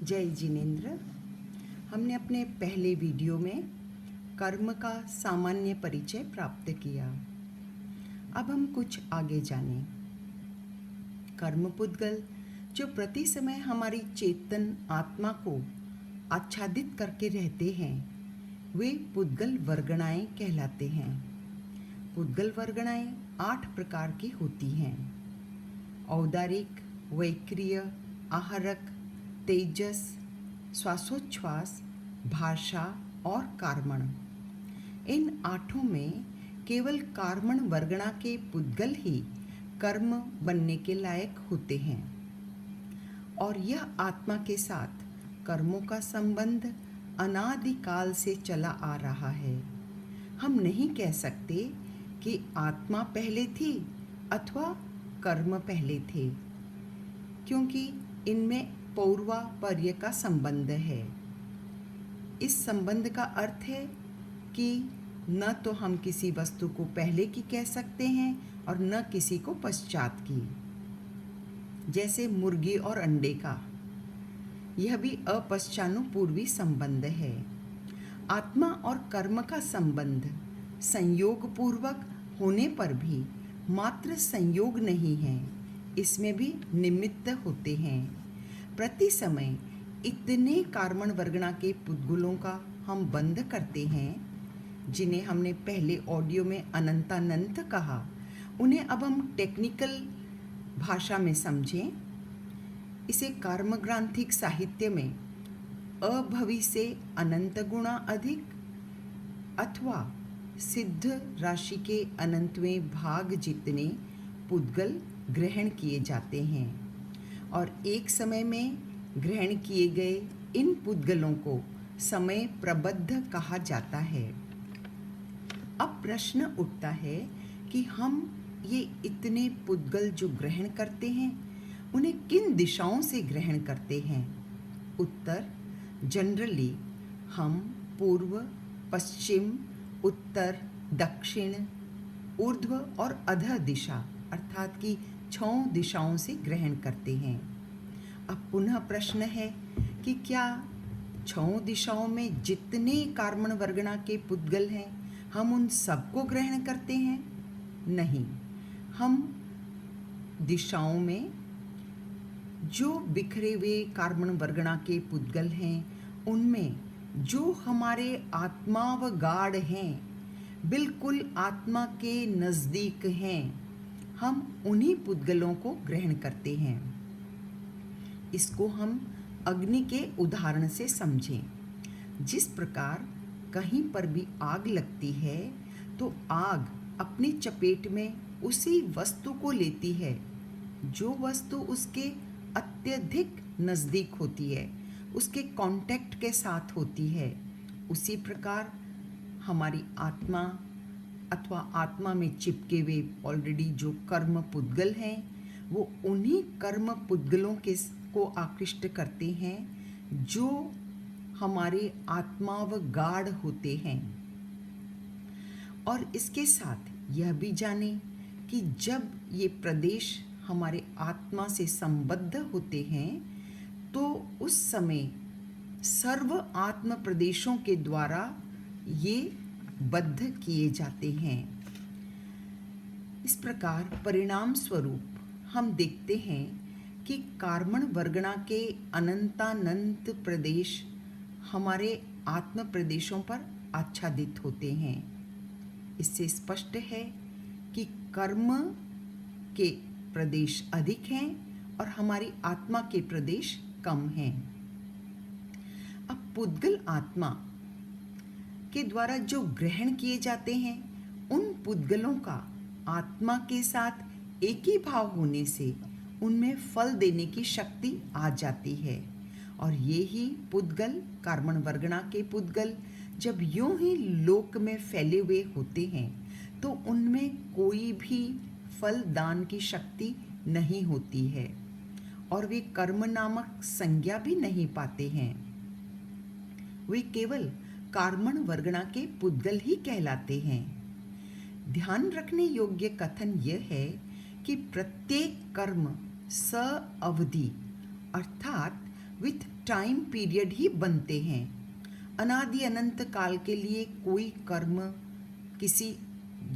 जय जिनेन्द्र। हमने अपने पहले वीडियो में कर्म का सामान्य परिचय प्राप्त किया। अब हम कुछ आगे जानें। कर्म पुद्गल जो प्रति समय हमारी चेतन आत्मा को आच्छादित करके रहते हैं, वे पुद्गल वर्गणाएं कहलाते हैं। पुद्गल वर्गणाएं 8 प्रकार की होती हैं: औदारिक, वैक्रिय, आहरक, तेजस, श्वासोच्छ्वास, भाषा और कार्मण। इन 8 में केवल कार्मण वर्गणा के पुद्गल ही कर्म बनने के लायक होते हैं और यह आत्मा के साथ कर्मों का संबंध अनादिकाल से चला आ रहा है। हम नहीं कह सकते कि आत्मा पहले थी अथवा कर्म पहले थे, क्योंकि इनमें पौर्वापर्य का संबंध है। इस संबंध का अर्थ है कि न तो हम किसी वस्तु को पहले की कह सकते हैं और न किसी को पश्चात की। जैसे मुर्गी और अंडे का, यह भी अपश्चानुपूर्वी संबंध है। आत्मा और कर्म का संबंध संयोग पूर्वक होने पर भी मात्र संयोग नहीं है, इसमें भी निमित्त होते हैं। प्रति समय इतने कार्मण वर्गणा के पुद्गलों का हम बंध करते हैं, जिन्हें हमने पहले ऑडियो में अनंतानंत कहा, उन्हें अब हम टेक्निकल भाषा में समझें। इसे कर्मग्रांथिक साहित्य में अभवि से अनंत गुणा अधिक अथवा सिद्ध राशि के अनंतवें भाग जितने पुद्गल ग्रहण किए जाते हैं और एक समय में ग्रहण किए गए इन पुद्गलों को समय प्रबद्ध कहा जाता है। अब प्रश्न उठता है कि हम ये इतने पुद्गल जो ग्रहण करते हैं, उन्हें किन दिशाओं से ग्रहण करते हैं? उत्तर: जनरली हम पूर्व, पश्चिम, उत्तर, दक्षिण, ऊर्ध्व और अधः दिशा अर्थात कि 6 दिशाओं से ग्रहण करते हैं। अब पुनः प्रश्न है कि क्या 6 दिशाओं में जितने कार्मण वर्गणा के पुद्गल हैं, हम उन सबको ग्रहण करते हैं? नहीं, हम दिशाओं में जो बिखरे हुए कार्मण वर्गणा के पुद्गल हैं, उनमें जो हमारे आत्मावगाढ़ हैं, बिल्कुल आत्मा के नज़दीक हैं, हम उन्हीं पुद्गलों को ग्रहण करते हैं। इसको हम अग्नि के उदाहरण से समझें। जिस प्रकार कहीं पर भी आग लगती है तो आग अपनी चपेट में उसी वस्तु को लेती है जो वस्तु उसके अत्यधिक नज़दीक होती है, उसके कांटेक्ट के साथ होती है। उसी प्रकार हमारी आत्मा अथवा आत्मा में चिपके हुए ऑलरेडी जो कर्म पुद्गल हैं, वो उन्हीं कर्म पुद्गलों को आकृष्ट करते हैं जो हमारे आत्मावगाढ़ होते हैं। और इसके साथ यह भी जानें कि जब ये प्रदेश हमारे आत्मा से संबद्ध होते हैं, तो उस समय सर्व आत्म प्रदेशों के द्वारा ये बद्ध किए जाते हैं। इस प्रकार परिणाम स्वरूप हम देखते हैं कि कार्मण वर्गणा के अनंतानंत प्रदेश हमारे आत्म प्रदेशों पर आच्छादित होते हैं। इससे स्पष्ट है कि कर्म के प्रदेश अधिक हैं और हमारी आत्मा के प्रदेश कम हैं। अब पुद्गल आत्मा के द्वारा जो ग्रहण किए जाते हैं, उन पुद्गलों का आत्मा के साथ एक ही भाव होने से उनमें फल देने की शक्ति आ जाती है और ये ही पुद्गल, कार्मण वर्गणा के पुद्गल, जब यूं ही लोक में फैले हुए होते हैं तो उनमें कोई भी फल दान की शक्ति नहीं होती है और वे कर्म नामक संज्ञा भी नहीं पाते हैं। वे केवल कार्मण वर्गणा के पुद्गल ही कहलाते हैं। ध्यान रखने योग्य कथन यह है कि प्रत्येक कर्म स अवधि अर्थात विथ टाइम पीरियड ही बनते हैं। अनादि अनंत काल के लिए कोई कर्म किसी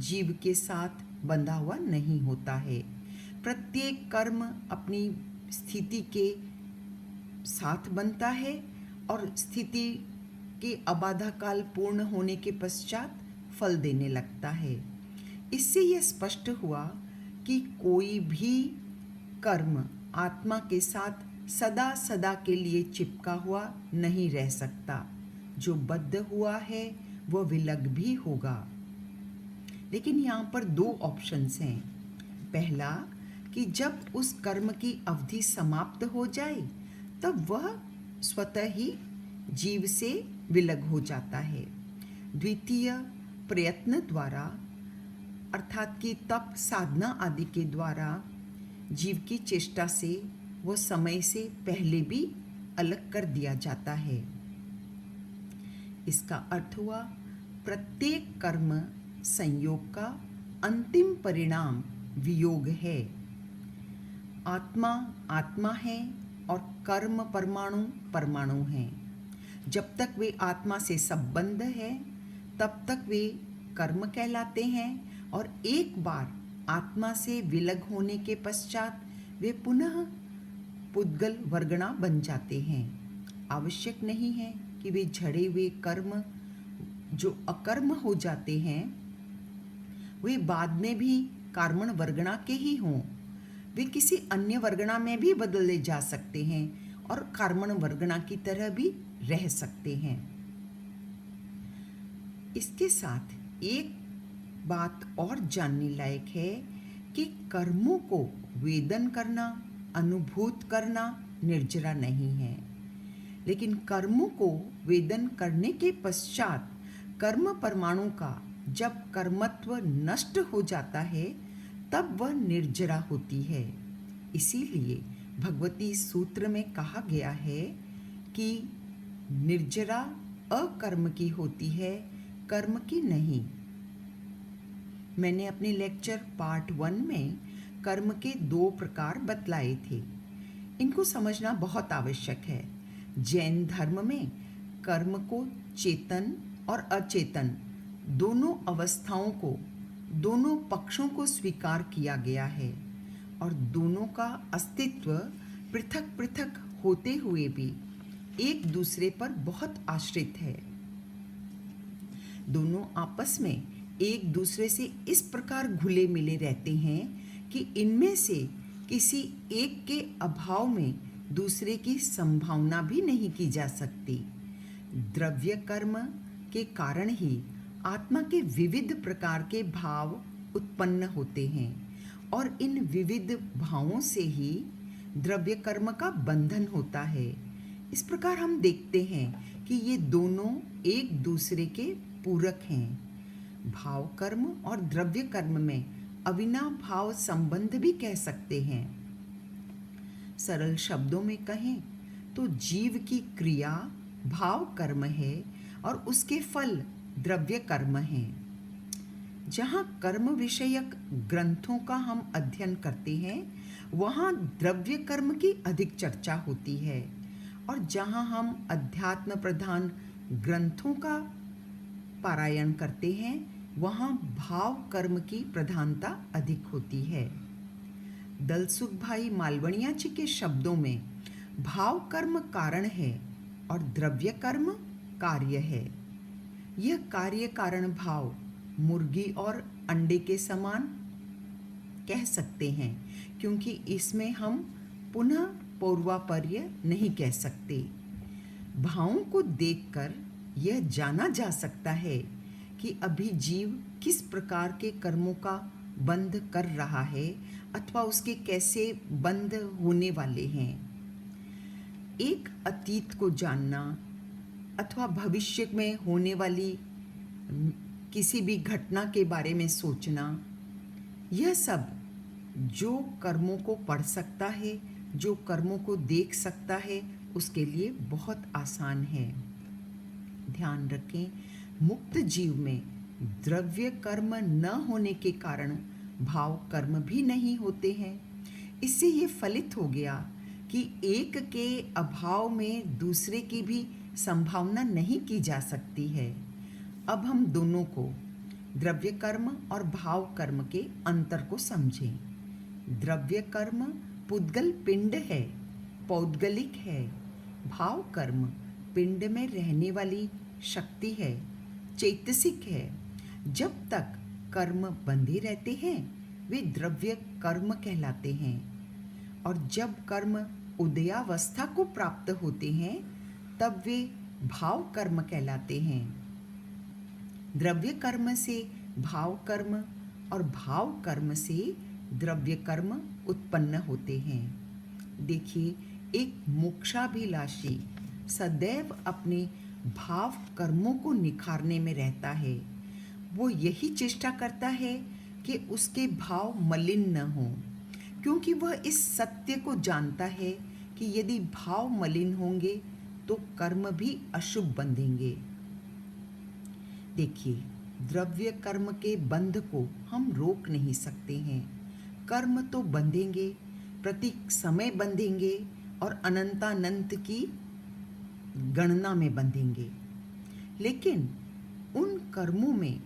जीव के साथ बंधा हुआ नहीं होता है। प्रत्येक कर्म अपनी स्थिति के साथ बनता है और स्थिति के अबाधा काल पूर्ण होने के पश्चात फल देने लगता है। इससे यह स्पष्ट हुआ कि कोई भी कर्म आत्मा के साथ सदा सदा के लिए चिपका हुआ नहीं रह सकता। जो बद्ध हुआ है वह विलग भी होगा। लेकिन यहाँ पर दो ऑप्शंस हैं। पहला कि जब उस कर्म की अवधि समाप्त हो जाए तब वह स्वतः ही जीव से विलग हो जाता है। द्वितीय, प्रयत्न द्वारा अर्थात कि तप साधना आदि के द्वारा जीव की चेष्टा से वह समय से पहले भी अलग कर दिया जाता है। इसका अर्थ हुआ प्रत्येक कर्म संयोग का अंतिम परिणाम वियोग है। आत्मा आत्मा है और कर्म परमाणु परमाणु हैं। जब तक वे आत्मा से संबद्ध है तब तक वे कर्म कहलाते हैं और एक बार आत्मा से विलग होने के पश्चात वे पुनः पुद्गल वर्गणा बन जाते हैं। आवश्यक नहीं है कि वे झड़े हुए कर्म जो अकर्म हो जाते हैं वे बाद में भी कार्मण वर्गणा के ही हों। वे किसी अन्य वर्गणा में भी बदले जा सकते हैं और कर्मण वर्गणा की तरह भी रह सकते हैं। इसके साथ एक बात और जानने लायक है कि कर्मों को वेदन करना, अनुभूत करना निर्जरा नहीं है, लेकिन कर्मों को वेदन करने के पश्चात कर्म परमाणु का जब कर्मत्व नष्ट हो जाता है तब वह निर्जरा होती है। इसीलिए भगवती सूत्र में कहा गया है कि निर्जरा अकर्म की होती है, कर्म की नहीं। मैंने अपने लेक्चर पार्ट 1 में कर्म के 2 प्रकार बतलाए थे। इनको समझना बहुत आवश्यक है। जैन धर्म में कर्म को चेतन और अचेतन दोनों अवस्थाओं को, दोनों पक्षों को स्वीकार किया गया है और दोनों का अस्तित्व पृथक पृथक होते हुए भी एक दूसरे पर बहुत आश्रित है। दोनों आपस में एक दूसरे से इस प्रकार घुले मिले रहते हैं कि इनमें से किसी एक के अभाव में दूसरे की संभावना भी नहीं की जा सकती। द्रव्य कर्म के कारण ही आत्मा के विविध प्रकार के भाव उत्पन्न होते हैं और इन विविध भावों से ही द्रव्य कर्म का बंधन होता है। इस प्रकार हम देखते हैं कि ये दोनों एक दूसरे के पूरक हैं। भाव कर्म और द्रव्य कर्म में अविनाभाव संबंध भी कह सकते हैं। सरल शब्दों में कहें तो जीव की क्रिया भाव कर्म है और उसके फल द्रव्य कर्म हैं। जहाँ कर्म विषयक ग्रंथों का हम अध्ययन करते हैं वहाँ द्रव्य कर्म की अधिक चर्चा होती है और जहाँ हम अध्यात्म प्रधान ग्रंथों का पारायण करते हैं वहाँ भाव कर्म की प्रधानता अधिक होती है। दलसुख भाई मालवणिया जी के शब्दों में भाव कर्म कारण है और द्रव्य कर्म कार्य है। यह कार्य कारण भाव मुर्गी और अंडे के समान कह सकते हैं क्योंकि इसमें हम पुनः पूर्वापर्य नहीं कह सकते। भावों को देखकर यह जाना जा सकता है कि अभी जीव किस प्रकार के कर्मों का बंध कर रहा है अथवा उसके कैसे बंध होने वाले हैं। एक अतीत को जानना अथवा भविष्य में होने वाली किसी भी घटना के बारे में सोचना, यह सब जो कर्मों को पढ़ सकता है, जो कर्मों को देख सकता है, उसके लिए बहुत आसान है। ध्यान रखें, मुक्त जीव में द्रव्य कर्म न होने के कारण भाव कर्म भी नहीं होते हैं। इससे ये फलित हो गया कि एक के अभाव में दूसरे की भी संभावना नहीं की जा सकती है। अब हम दोनों को, द्रव्य कर्म और भाव कर्म के अंतर को समझें। द्रव्य कर्म पुद्गल पिंड है, पौद्गलिक है। भाव कर्म पिंड में रहने वाली शक्ति है, चैतसिक है। जब तक कर्म बंधे रहते हैं वे द्रव्य कर्म कहलाते हैं, और जब कर्म उदयावस्था को प्राप्त होते हैं तब वे भाव कर्म कहलाते हैं। द्रव्य कर्म से भाव कर्म और भाव कर्म से द्रव्य कर्म उत्पन्न होते हैं। देखिए, एक मोक्षाभिलाषी सदैव अपने भाव कर्मों को निखारने में रहता है। वो यही चेष्टा करता है कि उसके भाव मलिन न हों, क्योंकि वह इस सत्य को जानता है कि यदि भाव मलिन होंगे तो कर्म भी अशुभ बंधेंगे। देखिए, द्रव्य कर्म के बंध को हम रोक नहीं सकते हैं। कर्म तो बंधेंगे, प्रति समय बंधेंगे और अनंतानंत की गणना में बंधेंगे। लेकिन उन कर्मों में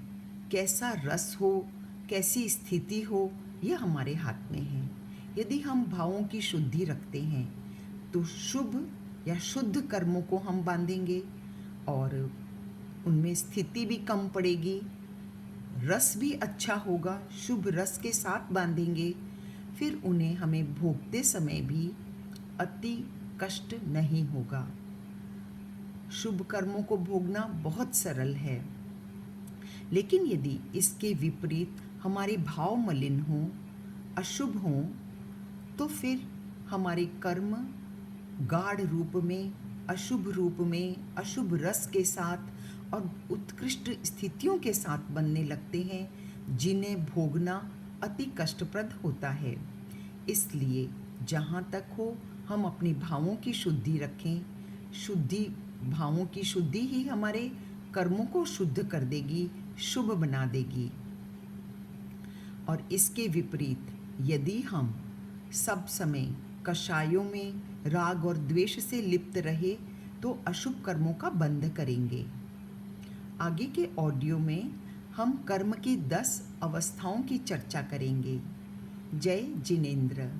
कैसा रस हो, कैसी स्थिति हो, यह हमारे हाथ में है। यदि हम भावों की शुद्धि रखते हैं तो शुभ या शुद्ध कर्मों को हम बांधेंगे और उनमें स्थिति भी कम पड़ेगी, रस भी अच्छा होगा, शुभ रस के साथ बांधेंगे, फिर उन्हें हमें भोगते समय भी अति कष्ट नहीं होगा। शुभ कर्मों को भोगना बहुत सरल है, लेकिन यदि इसके विपरीत हमारे भाव मलिन हों, अशुभ हों, तो फिर हमारे कर्म गाढ़ रूप में, अशुभ रूप में, अशुभ रस के साथ और उत्कृष्ट स्थितियों के साथ बनने लगते हैं, जिन्हें भोगना अति कष्टप्रद होता है। इसलिए जहाँ तक हो हम अपने भावों की शुद्धि रखें। भावों की शुद्धि ही हमारे कर्मों को शुद्ध कर देगी, शुभ बना देगी। और इसके विपरीत यदि हम सब समय कषायों में राग और द्वेष से लिप्त रहे तो अशुभ कर्मों का बंध करेंगे। आगे के ऑडियो में हम कर्म की 10 अवस्थाओं की चर्चा करेंगे। जय जिनेंद्र।